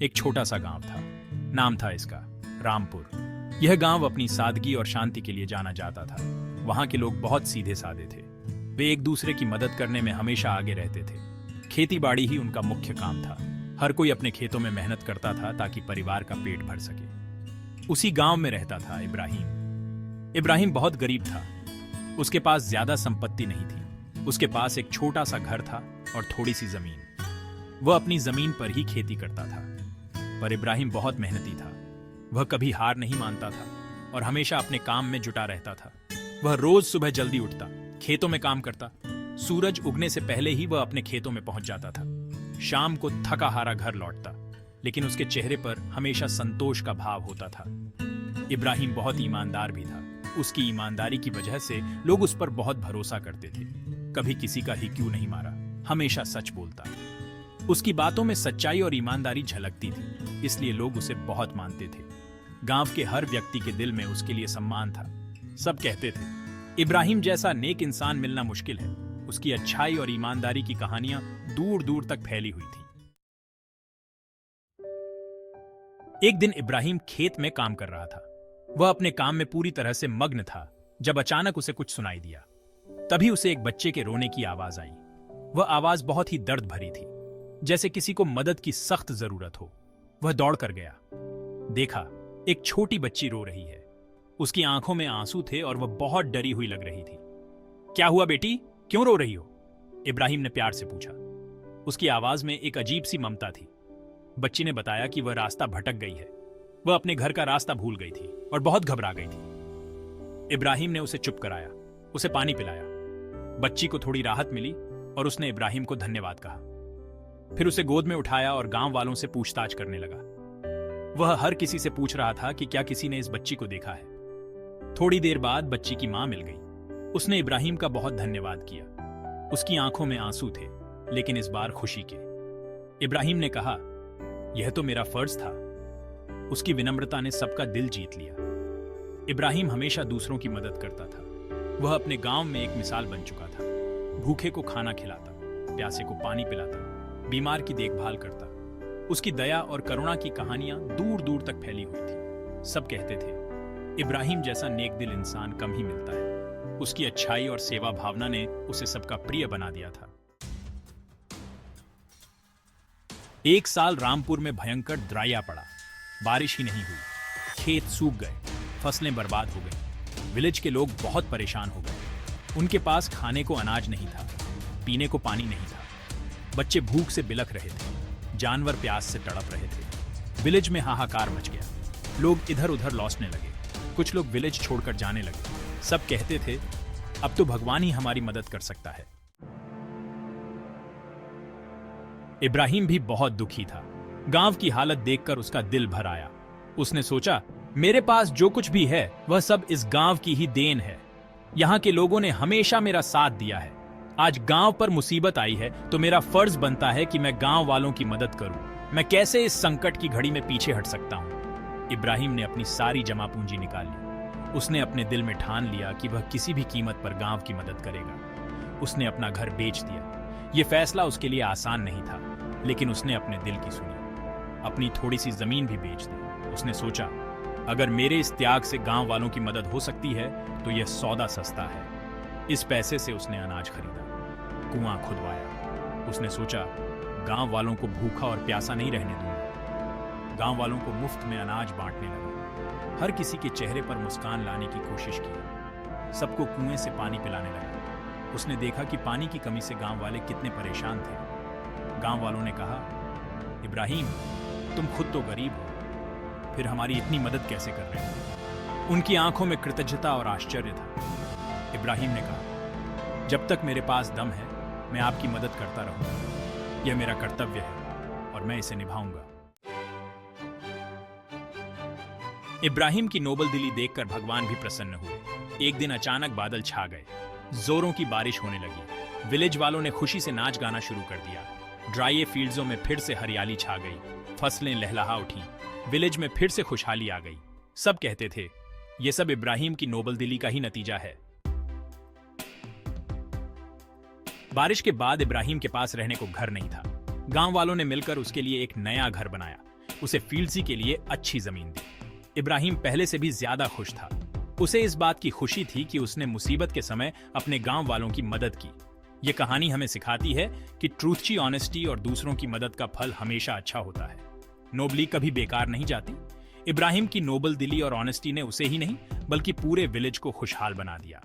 एक छोटा सा गांव था। नाम था इसका रामपुर। यह गांव अपनी सादगी और शांति के लिए जाना जाता था। वहां के लोग बहुत सीधे साधे थे। वे एक दूसरे की मदद करने में हमेशा आगे रहते थे। खेती बाड़ी ही उनका मुख्य काम था। हर कोई अपने खेतों में मेहनत करता था ताकि परिवार का पेट भर सके। उसी गांव में रहता था इब्राहिम। इब्राहिम बहुत गरीब था। उसके पास ज्यादा संपत्ति नहीं थी। उसके पास एक छोटा सा घर था और थोड़ी सी जमीन। वह अपनी जमीन पर ही खेती करता था। पर इब्राहिम बहुत मेहनती था। वह कभी हार नहीं मानता था और हमेशा अपने काम में जुटा रहता था। वह रोज सुबह जल्दी उठता, खेतों में काम करता। सूरज उगने से पहले ही वह अपने खेतों में पहुंच जाता था। शाम को थका हारा घर लौटता, लेकिन उसके चेहरे पर हमेशा संतोष का भाव होता था। इब्राहिम बहुत ईमानदार भी था। उसकी ईमानदारी की वजह से लोग उस पर बहुत भरोसा करते थे। कभी किसी का ही क्यों नहीं मारा, हमेशा सच बोलता। उसकी बातों में सच्चाई और ईमानदारी झलकती थी, इसलिए लोग उसे बहुत मानते थे। गांव के हर व्यक्ति के दिल में उसके लिए सम्मान था। सब कहते थे, इब्राहिम जैसा नेक इंसान मिलना मुश्किल है। उसकी अच्छाई और ईमानदारी की कहानियां दूर दूर तक फैली हुई थी। एक दिन इब्राहिम खेत में काम कर रहा था। वह अपने काम में पूरी तरह से मग्न था जब अचानक उसे कुछ सुनाई दिया। तभी उसे एक बच्चे के रोने की आवाज आई। वह आवाज बहुत ही दर्द भरी थी, जैसे किसी को मदद की सख्त जरूरत हो। वह दौड़ कर गया। देखा, एक छोटी बच्ची रो रही है। उसकी आंखों में आंसू थे और वह बहुत डरी हुई लग रही थी। क्या हुआ बेटी, क्यों रो रही हो? इब्राहिम ने प्यार से पूछा। उसकी आवाज में एक अजीब सी ममता थी। बच्ची ने बताया कि वह रास्ता भटक गई है। वह अपने घर का रास्ता भूल गई थी और बहुत घबरा गई थी। इब्राहिम ने उसे चुप कराया, उसे पानी पिलाया। बच्ची को थोड़ी राहत मिली और उसने इब्राहिम को धन्यवाद कहा। फिर उसे गोद में उठाया और गांव वालों से पूछताछ करने लगा। वह हर किसी से पूछ रहा था कि क्या किसी ने इस बच्ची को देखा है। थोड़ी देर बाद बच्ची की मां मिल गई। उसने इब्राहिम का बहुत धन्यवाद किया। उसकी आंखों में आंसू थे, लेकिन इस बार खुशी के। इब्राहिम ने कहा, यह तो मेरा फर्ज था। उसकी विनम्रता ने सबका दिल जीत लिया। इब्राहिम हमेशा दूसरों की मदद करता था। वह अपने गांव में एक मिसाल बन चुका था। भूखे को खाना खिलाता, प्यासे को पानी पिलाता, बीमार की देखभाल करता। उसकी दया और करुणा की कहानियां दूर दूर तक फैली हुई थी। सब कहते थे, इब्राहिम जैसा नेक दिल इंसान कम ही मिलता है। उसकी अच्छाई और सेवा भावना ने उसे सबका प्रिय बना दिया था। एक साल रामपुर में भयंकर द्राया पड़ा। बारिश ही नहीं हुई। खेत सूख गए, फसलें बर्बाद हो गई। विलेज के लोग बहुत परेशान हो गए। उनके पास खाने को अनाज नहीं था, पीने को पानी नहीं था। बच्चे भूख से बिलख रहे थे, जानवर प्यास से तड़प रहे थे। विलेज में हाहाकार मच गया। लोग इधर उधर लौटने लगे। कुछ लोग विलेज छोड़कर जाने लगे। सब कहते थे, अब तो भगवान ही हमारी मदद कर सकता है। इब्राहिम भी बहुत दुखी था। गांव की हालत देखकर उसका दिल भर आया। उसने सोचा, मेरे पास जो कुछ भी है वह सब इस गांव की ही देन है। यहाँ के लोगों ने हमेशा मेरा साथ दिया है। आज गांव पर मुसीबत आई है तो मेरा फर्ज बनता है कि मैं गांव वालों की मदद करूं। मैं कैसे इस संकट की घड़ी में पीछे हट सकता हूं? इब्राहिम ने अपनी सारी जमा पूंजी निकाल ली। उसने अपने दिल में ठान लिया कि वह किसी भी कीमत पर गांव की मदद करेगा। उसने अपना घर बेच दिया। यह फैसला उसके लिए आसान नहीं था, लेकिन उसने अपने दिल की सुनी। अपनी थोड़ी सी जमीन भी बेच दी। उसने सोचा, अगर मेरे इस त्याग से गांव वालों की मदद हो सकती है तो यह सौदा सस्ता है। इस पैसे से उसने अनाज खरीदा, कुआं खुदवाया। उसने सोचा, गांव वालों को भूखा और प्यासा नहीं रहने दूंगा। गांव वालों को मुफ्त में अनाज बांटने लगा। हर किसी के चेहरे पर मुस्कान लाने की कोशिश की। सबको कुएं से पानी पिलाने लगा। उसने देखा कि पानी की कमी से गांव वाले कितने परेशान थे। गांव वालों ने कहा, इब्राहिम, तुम खुद तो गरीब हो, फिर हमारी इतनी मदद कैसे कर रहे हो? उनकी आंखों में कृतज्ञता और आश्चर्य था। इब्राहिम ने कहा, जब तक मेरे पास दम है मैं आपकी मदद करता रहूंगा। यह मेरा कर्तव्य है और मैं इसे निभाऊंगा। इब्राहिम की नोबल दिली देखकर भगवान भी प्रसन्न हुए। एक दिन अचानक बादल छा गए। जोरों की बारिश होने लगी। विलेज वालों ने खुशी से नाच गाना शुरू कर दिया। ड्राई फील्ड्सों में फिर से हरियाली छा गई। फसलें लहलहा उठी। विलेज में फिर से खुशहाली आ गई। सब कहते थे, यह सब इब्राहिम की नोबल दिली का ही नतीजा है। बारिश के बाद इब्राहिम के पास रहने को घर नहीं था। गांव वालों ने मिलकर उसके लिए एक नया घर बनाया। उसे फील्डसी के लिए अच्छी जमीन दी। इब्राहिम पहले से भी ज्यादा खुश था। उसे इस बात की खुशी थी कि उसने मुसीबत के समय अपने गांव वालों की मदद की। ये कहानी हमें सिखाती है कि ट्रूथची ऑनेस्टी और दूसरों की मदद का फल हमेशा अच्छा होता है। नोबली कभी बेकार नहीं जाती। इब्राहिम की नोबल दिली और ऑनेस्टी ने उसे ही नहीं बल्कि पूरे विलेज को खुशहाल बना दिया।